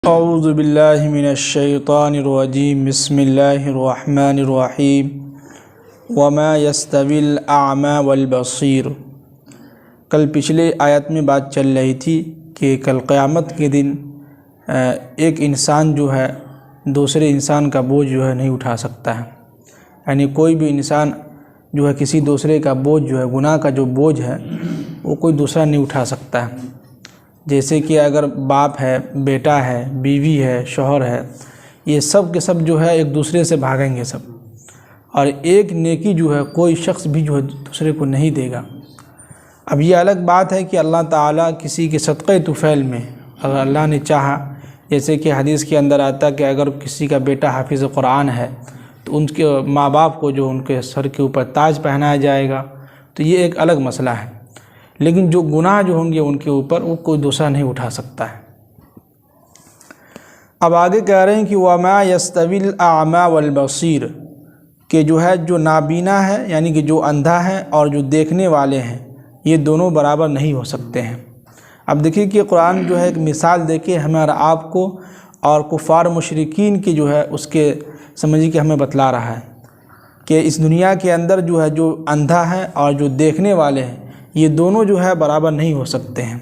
اعوذ باللہ من الشیطان الرجیم بسم اللہ الرحمن الرحیم وما يستوی الاعمی والبصیر۔ کل پچھلے آیت میں بات چل رہی تھی کہ کل قیامت کے دن ایک انسان جو ہے دوسرے انسان کا بوجھ جو ہے نہیں اٹھا سکتا ہے، یعنی کوئی بھی انسان جو ہے کسی دوسرے کا بوجھ جو ہے گناہ کا جو بوجھ ہے وہ کوئی دوسرا نہیں اٹھا سکتا ہے۔ جیسے کہ اگر باپ ہے، بیٹا ہے، بیوی ہے، شوہر ہے، یہ سب کے سب جو ہے ایک دوسرے سے بھاگیں گے سب، اور ایک نیکی جو ہے کوئی شخص بھی جو ہے دوسرے کو نہیں دے گا۔ اب یہ الگ بات ہے کہ اللہ تعالیٰ کسی کے صدقہ طفیل میں اگر اللہ نے چاہا، جیسے کہ حدیث کے اندر آتا ہے کہ اگر کسی کا بیٹا حافظ قرآن ہے تو ان کے ماں باپ کو جو ان کے سر کے اوپر تاج پہنایا جائے گا، تو یہ ایک الگ مسئلہ ہے۔ لیکن جو گناہ جو ہوں گے ان کے اوپر وہ کوئی دوسرا نہیں اٹھا سکتا ہے۔ اب آگے کہہ رہے ہیں کہ وَمَا يَسْتَوِي الْأَعْمَى وَالْبَصِيرُ، کہ جو ہے جو نابینا ہے یعنی کہ جو اندھا ہے اور جو دیکھنے والے ہیں یہ دونوں برابر نہیں ہو سکتے ہیں۔ اب دیکھیے کہ قرآن جو ہے ایک مثال دے کے ہمیں اور آپ کو اور کفار مشرکین کی جو ہے اس کے سمجھیے کہ ہمیں بتلا رہا ہے کہ اس دنیا کے اندر جو ہے جو اندھا ہے اور جو دیکھنے والے ہیں یہ دونوں جو ہے برابر نہیں ہو سکتے ہیں۔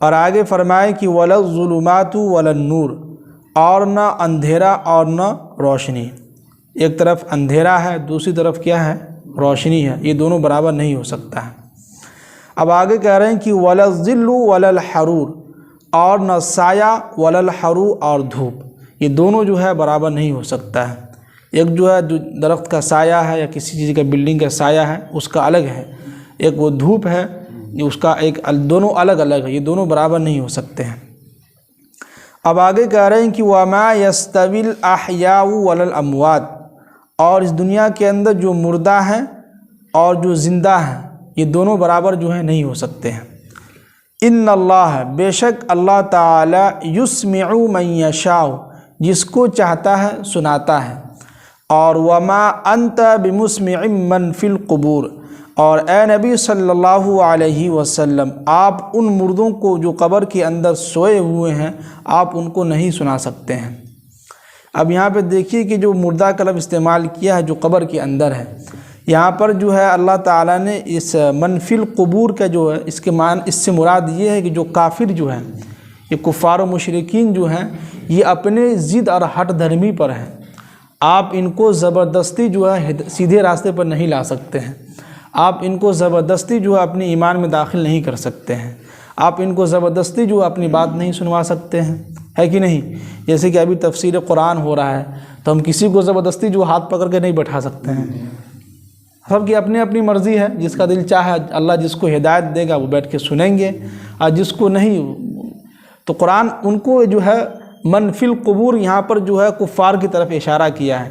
اور آگے فرمائے کہ وَلَا الظُّلُمَاتُ وَلَا النُّورُ، اور نہ اندھیرا اور نہ روشنی، ایک طرف اندھیرا ہے دوسری طرف کیا ہے روشنی ہے، یہ دونوں برابر نہیں ہو سکتا ہے۔ اب آگے کہہ رہے ہیں کہ وَلَا الظِّلُّ وَلَا الْحَرُورُ، اور نہ سایہ وَلَا الْحَرُورُ، اور دھوپ، یہ دونوں جو ہے برابر نہیں ہو سکتا ہے۔ ایک جو ہے درخت کا سایہ ہے یا کسی چیز کا بلڈنگ کا سایہ ہے اس کا الگ ہے، ایک وہ دھوپ ہے اس کا ایک، دونوں الگ الگ ہے، یہ دونوں برابر نہیں ہو سکتے ہیں۔ اب آگے کہہ رہے ہیں کہ وَمَا يَسْتَوِي الْأَحْيَاءُ وَلَا الْأَمْوَاتُ، اور اس دنیا کے اندر جو مردہ ہیں اور جو زندہ ہیں یہ دونوں برابر جو ہیں نہیں ہو سکتے ہیں۔ ان اللہ، بے شک اللہ تعالی، یسمع من یشاء، جس کو چاہتا ہے سناتا ہے، اور وما انت بمسمع من فی القبور، اور اے نبی صلی اللہ علیہ وسلم آپ ان مردوں کو جو قبر کے اندر سوئے ہوئے ہیں آپ ان کو نہیں سنا سکتے ہیں۔ اب یہاں پہ دیکھیے کہ جو مردہ کا لفظ استعمال کیا ہے جو قبر کے اندر ہے، یہاں پر جو ہے اللہ تعالیٰ نے اس منفی القبور کا جو ہے اس کے معنی، اس سے مراد یہ ہے کہ جو کافر جو ہیں، یہ کفار و مشرکین جو ہیں، یہ اپنے ضد اور ہٹ دھرمی پر ہیں، آپ ان کو زبردستی جو ہے سیدھے راستے پر نہیں لا سکتے ہیں، آپ ان کو زبردستی جو ہے اپنی ایمان میں داخل نہیں کر سکتے ہیں، آپ ان کو زبردستی جو اپنی بات نہیں سنوا سکتے ہیں، ہے کہ نہیں؟ جیسے کہ ابھی تفسیر قرآن ہو رہا ہے تو ہم کسی کو زبردستی جو ہاتھ پکڑ کے نہیں بیٹھا سکتے ہیں، سب کی اپنی اپنی مرضی ہے، جس کا دل چاہے اللہ جس کو ہدایت دے گا وہ بیٹھ کے سنیں گے، اور جس کو نہیں تو قرآن ان کو جو ہے منفی القبور یہاں پر جو ہے کفار کی طرف اشارہ کیا ہے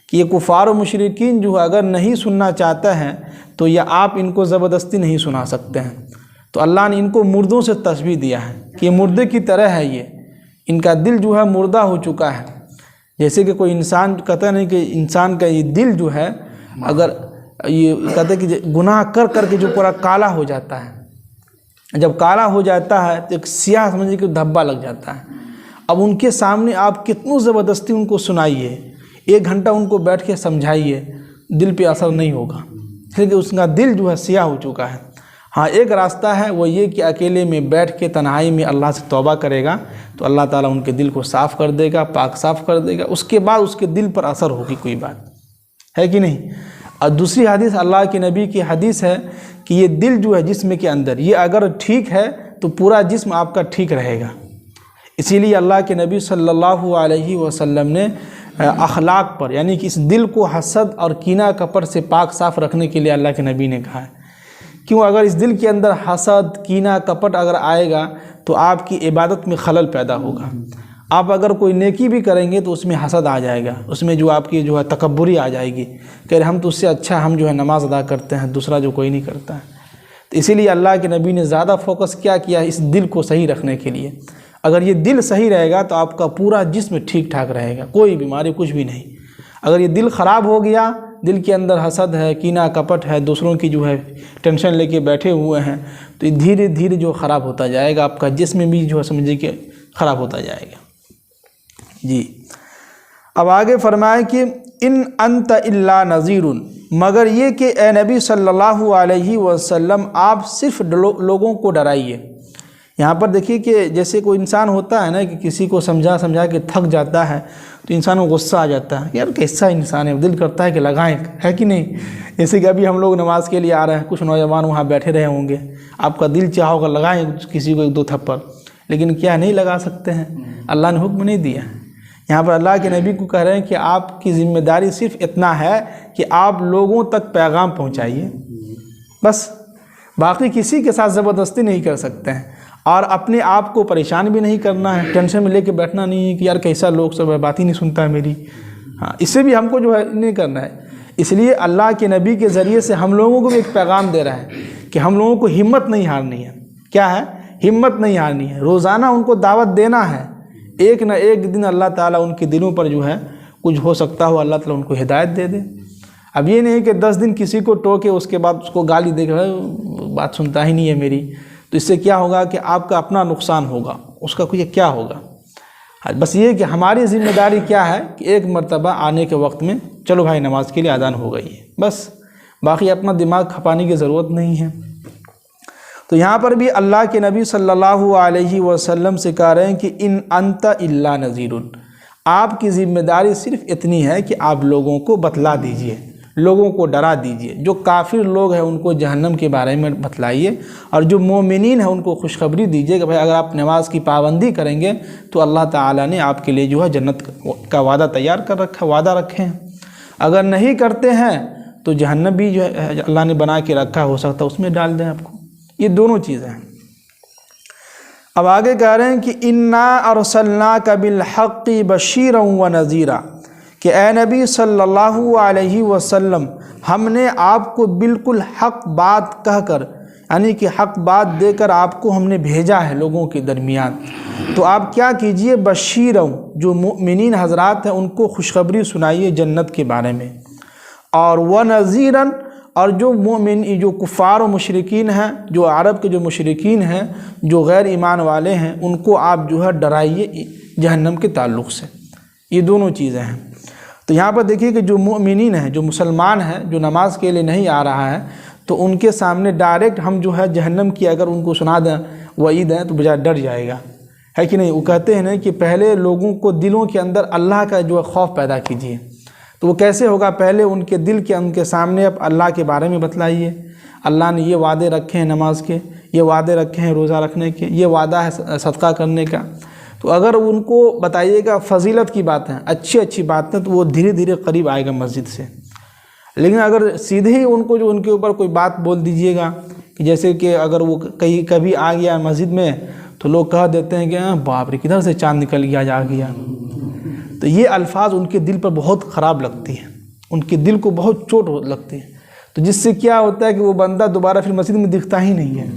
کہ یہ کفار و مشرکین جو اگر نہیں سننا چاہتا ہے تو یہ آپ ان کو زبردستی نہیں سنا سکتے ہیں۔ تو اللہ نے ان کو مردوں سے تشبیہ دیا ہے کہ یہ مردے کی طرح ہے، یہ ان کا دل جو ہے مردہ ہو چکا ہے۔ جیسے کہ کوئی انسان کہتا نہیں کہ انسان کا یہ دل جو ہے اگر یہ کہتے ہیں کہ گناہ کر کر کے جو پورا کالا ہو جاتا ہے، جب کالا ہو جاتا ہے تو ایک سیاہ سمجھے کہ دھبا لگ جاتا ہے۔ اب ان کے سامنے آپ کتنوں زبردستی ان کو سنائیے، 1 گھنٹہ ان کو بیٹھ کے سمجھائیے، دل پہ اثر نہیں ہوگا، کیونکہ اس کا دل جو ہے سیاہ ہو چکا ہے۔ ہاں ایک راستہ ہے وہ یہ کہ اکیلے میں بیٹھ کے تنہائی میں اللہ سے توبہ کرے گا تو اللہ تعالیٰ ان کے دل کو صاف کر دے گا، پاک صاف کر دے گا، اس کے بعد اس کے دل پر اثر ہوگی کوئی بات، ہے کہ نہیں؟ اور دوسری حدیث اللہ کے نبی کی حدیث ہے کہ یہ دل جو ہے جسم کے اندر یہ اگر ٹھیک ہے تو پورا جسم آپ کا ٹھیک رہے گا۔ اسی لیے اللہ کے نبی صلی اللہ علیہ وسلم نے اخلاق پر یعنی کہ اس دل کو حسد اور کینہ کپٹ سے پاک صاف رکھنے کے لیے اللہ کے نبی نے کہا ہے، کیوں اگر اس دل کے اندر حسد کینہ کپٹ اگر آئے گا تو آپ کی عبادت میں خلل پیدا ہوگا۔ آپ اگر کوئی نیکی بھی کریں گے تو اس میں حسد آ جائے گا، اس میں جو آپ کی جو ہے تکبری آ جائے گی کہ ہم تو اس سے اچھا ہم جو ہے نماز ادا کرتے ہیں، دوسرا جو کوئی نہیں کرتا ہے۔ تو اسی لیے اللہ کے نبی نے زیادہ فوکس کیا ہے اس دل کو صحیح رکھنے کے لیے۔ اگر یہ دل صحیح رہے گا تو آپ کا پورا جسم ٹھیک ٹھاک رہے گا، کوئی بیماری کچھ بھی نہیں۔ اگر یہ دل خراب ہو گیا، دل کے اندر حسد ہے، کینہ کپٹ ہے، دوسروں کی جو ہے ٹینشن لے کے بیٹھے ہوئے ہیں، تو یہ دھیرے دھیرے جو خراب ہوتا جائے گا، آپ کا جسم بھی جو ہے سمجھے کہ خراب ہوتا جائے گا۔ جی اب آگے فرمائے کہ ان انت الا نذیر، مگر یہ کہ اے نبی صلی اللہ علیہ وسلم آپ صرف لوگوں کو ڈرائیے۔ یہاں پر دیکھیے کہ جیسے کوئی انسان ہوتا ہے نا کہ کسی کو سمجھا کے تھک جاتا ہے تو انسان کو غصہ آ جاتا ہے، یار کیسا انسان ہے، دل کرتا ہے کہ لگائیں، ہے کہ نہیں؟ جیسے کہ ابھی ہم لوگ نماز کے لیے آ رہے ہیں، کچھ نوجوان وہاں بیٹھے رہے ہوں گے، آپ کا دل چاہا ہوگا لگائیں کسی کو 1-2 تھپڑ، لیکن کیا نہیں لگا سکتے ہیں، اللہ نے حکم نہیں دیا۔ یہاں پر اللہ کے نبی کو کہہ رہے ہیں کہ آپ کی ذمہ داری صرف اتنا ہے کہ آپ لوگوں تک پیغام پہنچائیے، بس، باقی کسی کے ساتھ زبردستی نہیں کر سکتے ہیں، اور اپنے آپ کو پریشان بھی نہیں کرنا ہے، ٹینشن میں لے کے بیٹھنا نہیں ہے کہ یار کیسا لوگ سب بات ہی نہیں سنتا ہے میری، ہاں اس سے بھی ہم کو جو ہے نہیں کرنا ہے۔ اس لیے اللہ کے نبی کے ذریعے سے ہم لوگوں کو بھی ایک پیغام دے رہا ہے کہ ہم لوگوں کو ہمت نہیں ہارنی ہے، کیا ہے؟ ہمت نہیں ہارنی ہے، روزانہ ان کو دعوت دینا ہے، ایک نہ ایک دن اللہ تعالیٰ ان کے دلوں پر جو ہے کچھ ہو سکتا ہو اللہ تعالیٰ ان کو ہدایت دے دے۔ اب یہ نہیں کہ 10 دن کسی کو ٹوکے اس کے بعد اس کو گالی دے کر بات سنتا ہی نہیں ہے میری، تو اس سے کیا ہوگا کہ آپ کا اپنا نقصان ہوگا، اس کا کوئی کیا ہوگا۔ بس یہ کہ ہماری ذمہ داری کیا ہے کہ ایک مرتبہ آنے کے وقت میں چلو بھائی نماز کے لیے اذان ہو گئی ہے، بس، باقی اپنا دماغ کھپانے کی ضرورت نہیں ہے۔ تو یہاں پر بھی اللہ کے نبی صلی اللہ علیہ وسلم سے کہہ رہے ہیں کہ ان انت الا نذیر، آپ کی ذمہ داری صرف اتنی ہے کہ آپ لوگوں کو بتلا دیجئے، لوگوں کو ڈرا دیجئے، جو کافر لوگ ہیں ان کو جہنم کے بارے میں بتلائیے، اور جو مومنین ہیں ان کو خوشخبری دیجئے کہ بھائی اگر آپ نماز کی پابندی کریں گے تو اللہ تعالیٰ نے آپ کے لیے جو ہے جنت کا وعدہ تیار کر رکھا، وعدہ رکھے ہیں، اگر نہیں کرتے ہیں تو جہنم بھی جو ہے اللہ نے بنا کے رکھا، ہو سکتا ہے اس میں ڈال دیں آپ کو۔ یہ دونوں چیزیں ہیں۔ اب آگے کہہ رہے ہیں کہ انا ارسلناک بالحق بشیرا ونذیرا، کہ اے نبی صلی اللہ علیہ وسلم ہم نے آپ کو بالکل حق بات کہہ کر، یعنی کہ حق بات دے کر آپ کو ہم نے بھیجا ہے لوگوں کے درمیان، تو آپ کیا کیجئے، بشیرا، جو مؤمنین حضرات ہیں ان کو خوشخبری سنائیے جنت کے بارے میں، اور ونذیرا، اور جو مومن جو کفار و مشرکین ہیں، جو عرب کے جو مشرکین ہیں، جو غیر ایمان والے ہیں، ان کو آپ جو ہے ڈرائیے جہنم کے تعلق سے۔ یہ دونوں چیزیں ہیں۔ تو یہاں پر دیکھیے کہ جو مؤمنین ہیں، جو مسلمان ہیں، جو نماز کے لیے نہیں آ رہا ہے، تو ان کے سامنے ڈائریکٹ ہم جو ہے جہنم کی اگر ان کو سنا دیں وعید ہے تو بجائے ڈر جائے گا، ہے کہ نہیں؟ وہ کہتے ہیں نا کہ پہلے لوگوں کو دلوں کے اندر اللہ کا جو ہے خوف پیدا کیجیے، تو وہ کیسے ہوگا؟ پہلے ان کے دل کے ان کے سامنے اب اللہ کے بارے میں بتلائیے، اللہ نے یہ وعدے رکھے ہیں نماز کے، یہ وعدے رکھے ہیں روزہ رکھنے کے، یہ وعدہ ہے صدقہ کرنے کا، تو اگر ان کو بتائیے گا فضیلت کی باتیں، اچھی باتیں، تو وہ دھیرے دھیرے قریب آئے گا مسجد سے۔ لیکن اگر سیدھے ہی ان کو جو ان کے اوپر کوئی بات بول دیجئے گا کہ جیسے کہ اگر وہ کبھی آ گیا مسجد میں تو لوگ کہہ دیتے ہیں کہ باپ رے کدھر سے چاند نکل گیا آ گیا، تو یہ الفاظ ان کے دل پر بہت خراب لگتی ہیں، ان کے دل کو بہت چوٹ لگتی ہے، تو جس سے کیا ہوتا ہے کہ وہ بندہ دوبارہ پھر مسجد میں دکھتا ہی نہیں ہے۔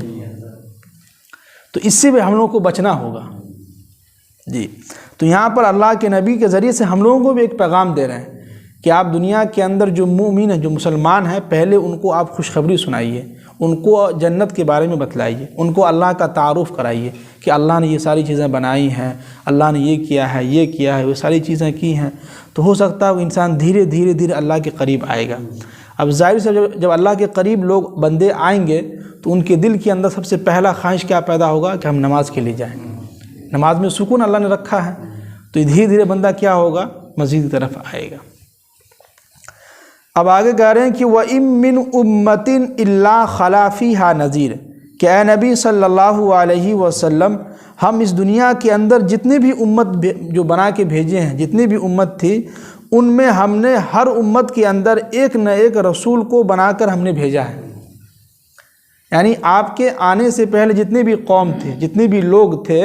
تو اس سے بھی ہم لوگوں کو بچنا ہوگا جی۔ تو یہاں پر اللہ کے نبی کے ذریعے سے ہم لوگوں کو بھی ایک پیغام دے رہے ہیں کہ آپ دنیا کے اندر جو مومن ہیں، جو مسلمان ہیں، پہلے ان کو آپ خوشخبری سنائیے، ان کو جنت کے بارے میں بتلائیے، ان کو اللہ کا تعارف کرائیے کہ اللہ نے یہ ساری چیزیں بنائی ہیں، اللہ نے یہ کیا ہے، یہ کیا ہے، وہ ساری چیزیں کی ہیں، تو ہو سکتا ہے وہ انسان دھیرے دھیرے اللہ کے قریب آئے گا۔ اب ظاہر سے جب اللہ کے قریب لوگ بندے آئیں گے تو ان کے دل کے اندر سب سے پہلا خواہش کیا پیدا ہوگا کہ ہم نماز کے لیے جائیں، نماز میں سکون اللہ نے رکھا ہے، تو دھیرے دھیرے بندہ کیا ہوگا، مسجد کی طرف آئے گا۔ اب آگے کہہ رہے ہیں کہ وَإِن مِّنْ أُمَّةٍ إِلَّا خَلَا فِيهَا نَذِيرٌ، کہ اے نبی صلی اللہ علیہ وسلم ہم اس دنیا کے اندر جتنے بھی امت جو بنا کے بھیجے ہیں، جتنی بھی امت تھی، ان میں ہم نے ہر امت کے اندر ایک نہ ایک رسول کو بنا کر ہم نے بھیجا ہے، یعنی آپ کے آنے سے پہلے جتنے بھی قوم تھے، جتنے بھی لوگ تھے،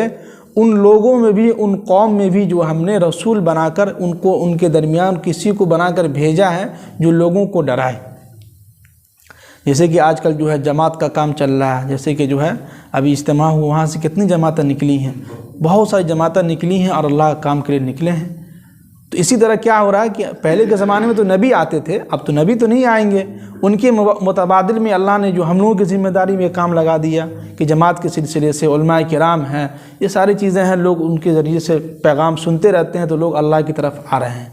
ان لوگوں میں بھی، ان قوم میں بھی جو ہم نے رسول بنا کر ان کو، ان کے درمیان کسی کو بنا کر بھیجا ہے جو لوگوں کو ڈرائے۔ جیسے کہ آج کل جو ہے جماعت کا کام چل رہا ہے، جیسے کہ جو ہے ابھی اجتماع ہوا، وہاں سے کتنی جماعتیں نکلی ہیں، بہت ساری جماعتیں نکلی ہیں اور اللہ کا کام کے لیے نکلے ہیں، تو تو اسی طرح کیا ہو رہا ہے کہ پہلے کے زمانے میں تو نبی آتے تھے، اب تو نبی تو نہیں آئیں گے، ان کے متبادل میں اللہ نے جو ہم لوگوں کی ذمہ داری میں کام لگا دیا کہ جماعت کے سلسلے سے علماء کرام ہیں، یہ ساری چیزیں ہیں، لوگ ان کے ذریعے سے پیغام سنتے رہتے ہیں تو لوگ اللہ کی طرف آ رہے ہیں۔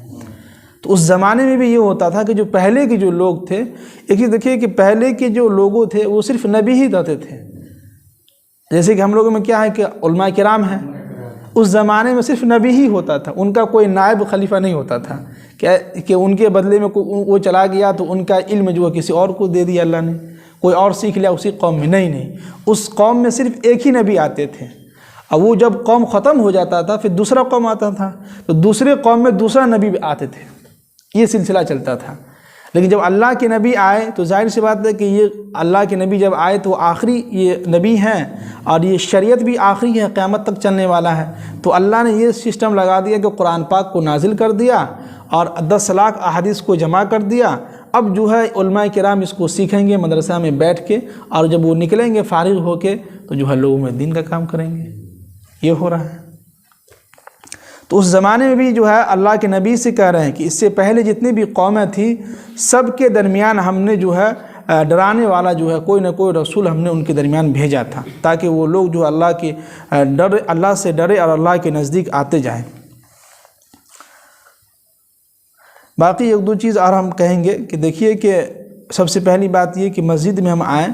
تو اس زمانے میں بھی یہ ہوتا تھا کہ جو پہلے کے جو لوگ تھے، ایک چیز دیکھیے کہ پہلے کے جو لوگوں تھے وہ صرف نبی ہی رہتے تھے، جیسے کہ ہم لوگوں میں کیا ہے کہ علماء کرام ہیں، اس زمانے میں صرف نبی ہی ہوتا تھا، ان کا کوئی نائب خلیفہ نہیں ہوتا تھا کہ ان کے بدلے میں وہ چلا گیا تو ان کا علم جو ہے کسی اور کو دے دیا اللہ نے، کوئی اور سیکھ لیا اسی قوم میں، نہیں، اس قوم میں صرف ایک ہی نبی آتے تھے، اور وہ جب قوم ختم ہو جاتا تھا پھر دوسرا قوم آتا تھا تو دوسرے قوم میں دوسرا نبی بھی آتے تھے، یہ سلسلہ چلتا تھا۔ لیکن جب اللہ کے نبی آئے تو ظاہر سی بات ہے کہ یہ اللہ کے نبی جب آئے تو آخری یہ نبی ہیں اور یہ شریعت بھی آخری ہے، قیامت تک چلنے والا ہے، تو اللہ نے یہ سسٹم لگا دیا کہ قرآن پاک کو نازل کر دیا اور 10 لاکھ احادیث کو جمع کر دیا۔ اب جو ہے علماء کرام اس کو سیکھیں گے مدرسہ میں بیٹھ کے، اور جب وہ نکلیں گے فارغ ہو کے تو جو ہے لوگوں میں دین کا کام کریں گے، یہ ہو رہا ہے۔ تو اس زمانے میں بھی جو ہے اللہ کے نبی سے کہہ رہے ہیں کہ اس سے پہلے جتنی بھی قومیں تھیں سب کے درمیان ہم نے جو ہے ڈرانے والا جو ہے کوئی نہ کوئی رسول ہم نے ان کے درمیان بھیجا تھا، تاکہ وہ لوگ جو اللہ سے ڈرے اور اللہ کے نزدیک آتے جائیں۔ باقی ایک دو چیز اور ہم کہیں گے کہ دیکھیے کہ سب سے پہلی بات یہ کہ مسجد میں ہم آئیں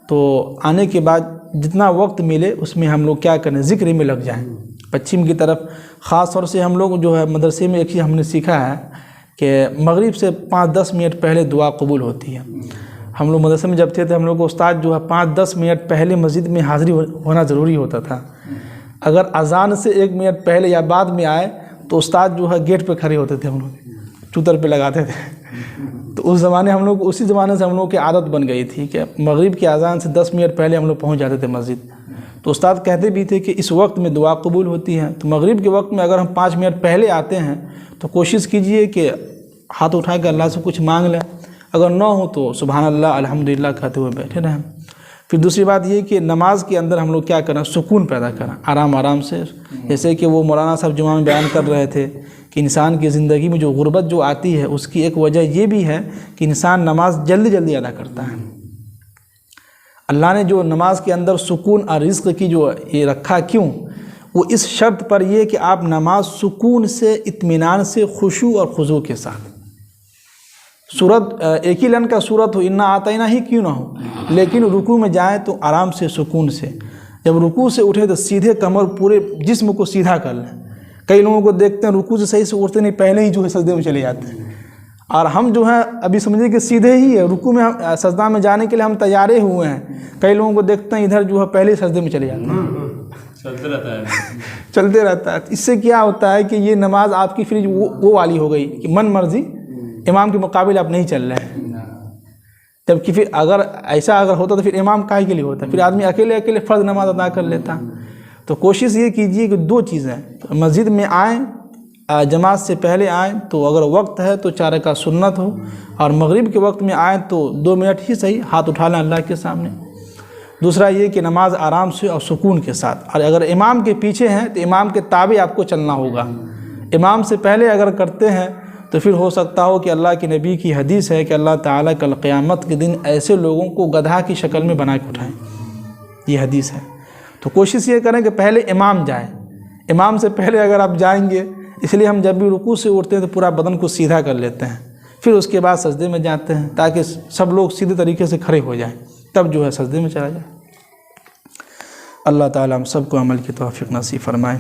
تو آنے کے بعد جتنا وقت ملے اس میں ہم لوگ کیا کریں، ذکر میں لگ جائیں۔ پچھم کی طرف خاص طور سے ہم لوگ جو ہے مدرسے میں ایک چیز ہم نے سیکھا ہے کہ مغرب سے 5-10 منٹ پہلے دعا قبول ہوتی ہے۔ ہم لوگ مدرسے میں جب تھے تو ہم لوگ کو استاد جو ہے 5-10 منٹ پہلے مسجد میں حاضری ہونا ضروری ہوتا تھا، اگر اذان سے 1 منٹ پہلے یا بعد میں آئے تو استاد جو ہے گیٹ پہ کھڑے ہوتے تھے، ہم لوگ چوتر پہ لگاتے تھے۔ تو اس زمانے ہم لوگ اسی زمانے سے ہم لوگ کی عادت بن گئی تھی کہ مغرب کی اذان سے 10 منٹ پہلے ہم لوگ پہنچ جاتے تھے مسجد۔ تو استاد کہتے بھی تھے کہ اس وقت میں دعا قبول ہوتی ہے، تو مغرب کے وقت میں اگر ہم 5 منٹ پہلے آتے ہیں تو کوشش کیجئے کہ ہاتھ اٹھا کے اللہ سے کچھ مانگ لیں، اگر نہ ہو تو سبحان اللہ الحمدللہ کہتے ہوئے بیٹھے رہیں۔ پھر دوسری بات یہ کہ نماز کے اندر ہم لوگ کیا کریں، سکون پیدا کریں، آرام سے، جیسے کہ وہ مولانا صاحب جمعہ میں بیان کر رہے تھے کہ انسان کی زندگی میں جو غربت جو آتی ہے اس کی ایک وجہ یہ بھی ہے کہ انسان نماز جلدی ادا کرتا ہے۔ اللہ نے جو نماز کے اندر سکون اور رزق کی جو یہ رکھا، کیوں؟ وہ اس شرط پر یہ کہ آپ نماز سکون سے، اطمینان سے، خشوع اور خضوع کے ساتھ، سورت ایک ہی لن کا سورت ہو، انا آتینا ہی کیوں نہ ہو، لیکن رکوع میں جائیں تو آرام سے، سکون سے، جب رکوع سے اٹھے تو سیدھے کمر پورے جسم کو سیدھا کر لیں۔ کئی لوگوں کو دیکھتے ہیں رکوع سے صحیح سے اٹھتے نہیں، پہلے ہی جو ہے سجدے میں چلے جاتے ہیں، اور ہم جو ہیں ابھی سمجھے کہ سیدھے ہی ہے، رکوع میں سجدہ میں جانے کے لیے ہم تیارے ہوئے ہیں، کئی لوگوں کو دیکھتے ہیں ادھر جو ہے پہلے ہی سجدے میں چلے جاتے ہیں، چلتے رہتا ہے۔ اس سے کیا ہوتا ہے کہ یہ نماز آپ کی پھر وہ والی ہو گئی کہ من مرضی، امام کے مقابل آپ نہیں چل رہے ہیں۔ جبکہ پھر اگر ایسا ہوتا تو پھر امام کاہے کے لیے ہوتا، پھر آدمی اکیلے فرض نماز ادا کر لیتا۔ تو کوشش یہ کیجیے کہ 2 چیزیں، مسجد میں آئیں، جماعت سے پہلے آئیں تو اگر وقت ہے تو 4 رکعت سنت ہو، اور مغرب کے وقت میں آئیں تو 2 منٹ ہی صحیح ہاتھ اٹھا لیں اللہ کے سامنے۔ دوسرا یہ کہ نماز آرام سے اور سکون کے ساتھ، اور اگر امام کے پیچھے ہیں تو امام کے تابع آپ کو چلنا ہوگا۔ امام سے پہلے اگر کرتے ہیں تو پھر ہو سکتا ہو کہ اللہ کے نبی کی حدیث ہے کہ اللہ تعالیٰ کل قیامت کے دن ایسے لوگوں کو گدھا کی شکل میں بنا کے اٹھائیں، یہ حدیث ہے۔ تو کوشش یہ کریں کہ پہلے امام جائیں، امام سے پہلے اگر آپ جائیں گے، اس لیے ہم جب بھی رکوع سے اٹھتے ہیں تو پورا بدن کو سیدھا کر لیتے ہیں، پھر اس کے بعد سجدے میں جاتے ہیں تاکہ سب لوگ سیدھے طریقے سے کھڑے ہو جائیں، تب جو ہے سجدے میں چلا جائے۔ اللہ تعالیٰ ہم سب کو عمل کی توفیق نصیب فرمائے۔